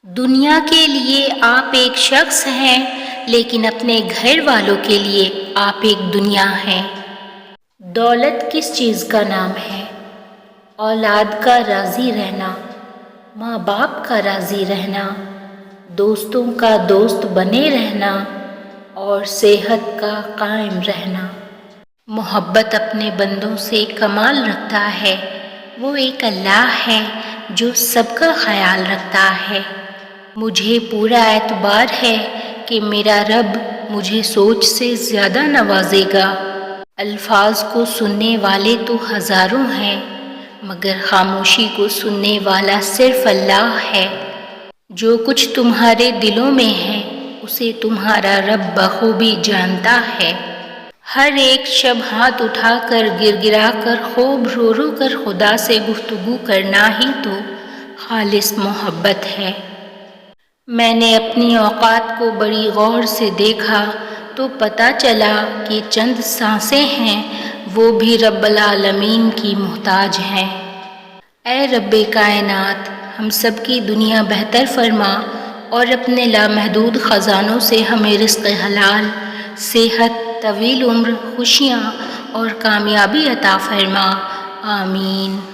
دنیا کے لیے آپ ایک شخص ہیں، لیکن اپنے گھر والوں کے لیے آپ ایک دنیا ہیں۔ دولت کس چیز کا نام ہے؟ اولاد کا راضی رہنا، ماں باپ کا راضی رہنا، دوستوں کا دوست بنے رہنا اور صحت کا قائم رہنا۔ محبت اپنے بندوں سے کمال رکھتا ہے۔ وہ ایک اللہ ہے جو سب کا خیال رکھتا ہے۔ مجھے پورا اعتبار ہے کہ میرا رب مجھے سوچ سے زیادہ نوازے گا۔ الفاظ کو سننے والے تو ہزاروں ہیں، مگر خاموشی کو سننے والا صرف اللہ ہے۔ جو کچھ تمہارے دلوں میں ہے اسے تمہارا رب بخوبی جانتا ہے۔ ہر ایک شب ہاتھ اٹھا کر گر گرا کر خوب رو رو کر خدا سے گفتگو کرنا ہی تو خالص محبت ہے۔ میں نے اپنی اوقات کو بڑی غور سے دیکھا تو پتہ چلا کہ چند سانسیں ہیں وہ بھی رب العالمین کی محتاج ہیں۔ اے رب کائنات، ہم سب کی دنیا بہتر فرما اور اپنے لامحدود خزانوں سے ہمیں رزق حلال، صحت، طویل عمر، خوشیاں اور کامیابی عطا فرما۔ آمین۔